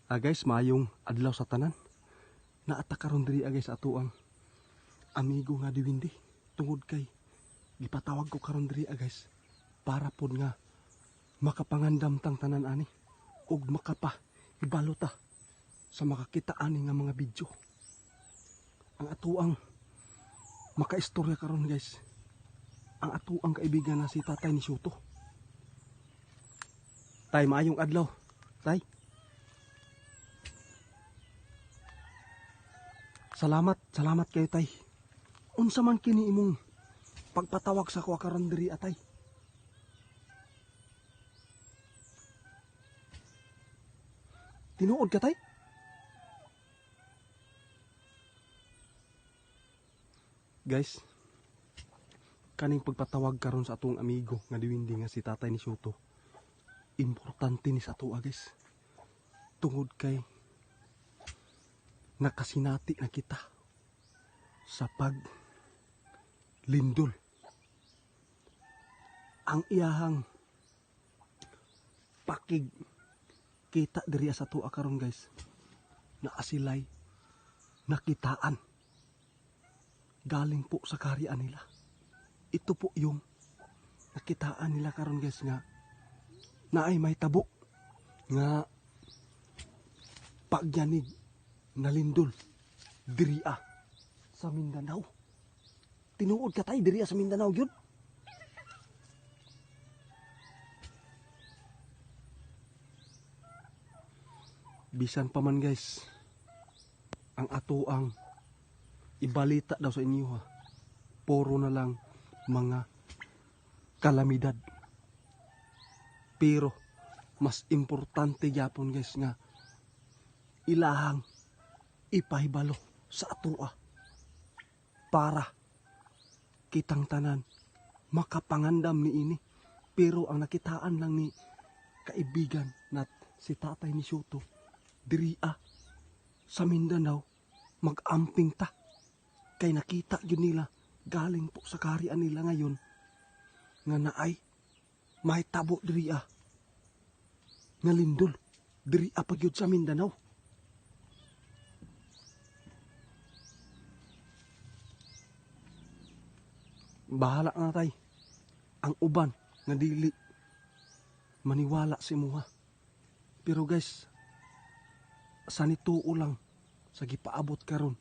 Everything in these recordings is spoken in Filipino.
Guys, mayong adlaw sa tanan. Naata karon diri guys ato ang amigo nga Diwindi. Tungod kay gipatawag ko karon diri guys para pod nga makapangandam tang tanan ani ug makapa ibalota sa makakita ani nga mga video. Ang ato ang makaistorya karon guys. Ang ato ang kaibigan na si Tatay ni Soto. Tay, mayong adlaw. Tay. Salamat kayo tay. Unsa man kini imong pagpatawag sa kuha karon diri atay. Tinuod ka tay? Guys, kaning pagpatawag karon sa atong amigo nga Diwindi nga si Tatay ni Soto. Importante ni sa ato guys. Tungod kay nakasinati na kita sa paglindol. Ang iyahang pakig kita diri sa tuwa karon guys na asilay nakitaan galing po sa kaharian nila. Ito po yung nakitaan nila karon guys nga na ay may tabo nga pagyanig na lindol diriya sa Mindanao. Tinuod ka tay diriya sa Mindanao gyud. Bisan pa man guys ang ato ang ibalita daw sa inyo ha. Puro na lang mga kalamidad. Pero mas importante gyapon guys nga ilahang ipahibalo sa atoa para kitang tanan makapangandam ni ini. Pero ang nakitaan lang ni kaibigan nat si Tatay ni Soto diriya sa Mindanao mag-amping ta kay nakita yun nila galing po sa kaharian nila ngayon nga naay may tabo diriya nga lindol diriya pa gyud sa Mindanao. Bahala na tay. Ang uban nga dili maniwala si muha. Pero guys, sa nituo lang sa gipaabot karon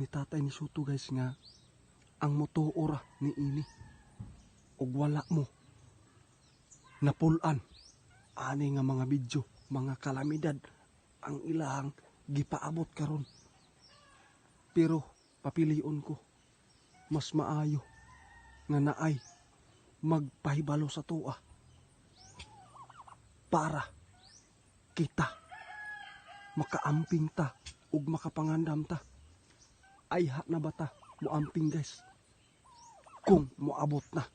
ni Tatay ni Soto guys nga ang motoora ni ini ug wala mo napulan ani nga mga video, mga kalamidad ang ilahang gipaabot karon. Pero papilion ko mas maayo nga naay magpahibalo sa tuwa para kita makaamping ta ug makapangandam ta. Ay ha na bata moamping guys kung moabot na.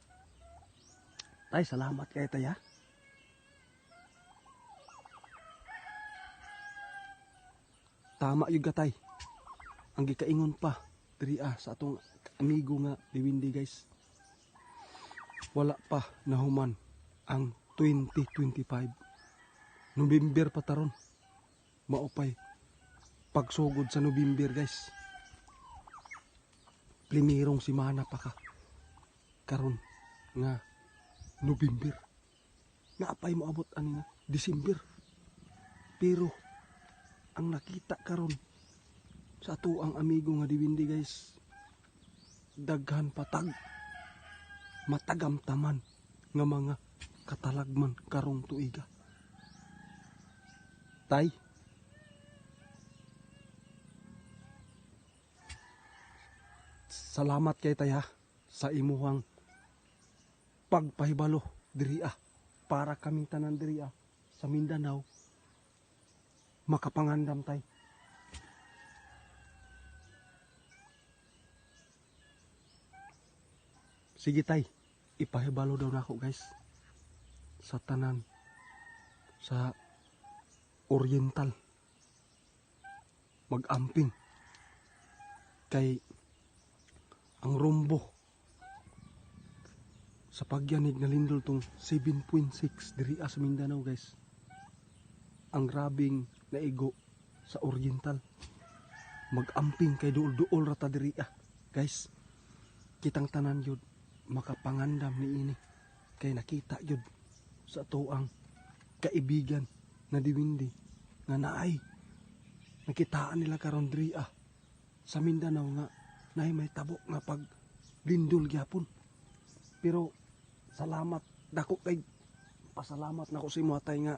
Tay, salamat kay tay ha. Tama yung gatay ang gikaingon pa diri sa atong amigo nga Diwindi guys. Wala pa nahuman ang 2025. November pa taron. Maupay pagsugod sa November guys. Primerong simana pa ka karon nga November. Naapay mo abot ani nga December. Pero ang nakita karon sa ato ang amigo nga Diwindi guys, daghan patag matagamtaman nga mga katalagman karong tuiga. Tay, salamat kay tay ha sa imuhang pagpahibalo diriya para kaming tanan diriya sa Mindanao makapangandam tay. Sige tay, ipahibalo daw nako guys sa tanan sa Oriental mag-amping kay ang rumbo sa pagyanig na lindol tong 7.6 diri sa Mindanao guys. Ang grabing naigo sa oriental. Magamping kay duol-duol rata diri guys. Kitang tanan yun makapangandam ni ini kay nakita yun sa tuang kaibigan na diwindi nga naay nakitaan nila karon diri sa Mindanao nga naay may tabo nga pag lindol gyapon. Pero salamat dako kay pasalamat nako si Muatay nga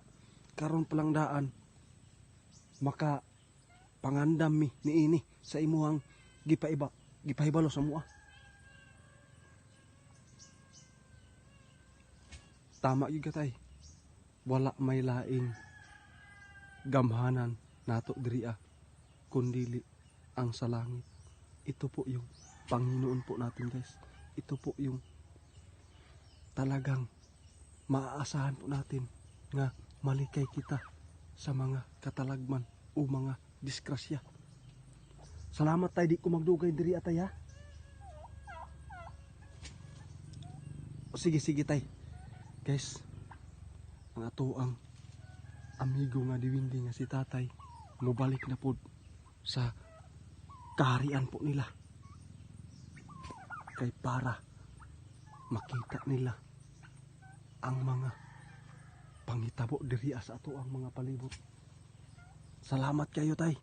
karon palang daan maka pangandam mi ni ini sa imuhang gipahibalo sa mua. Tama gyud katay. Wala may laing gamhanan nato diri kundili ang sa langit. Ito po yung Panginoon po natin guys. Ito po yung talagang maaasahan po natin nga malikay kita sa mga katalagman o mga disgrasya. Salamat tay di ko magdugay diri atay ha. O sige tay. Guys, ang ato ang amigo nga diwindi nga si tatay mubalik na po sa kaharian po nila. Kay para makita nila ang mga pangitabo diri sa ato ang mga palibot. Salamat kayo tay.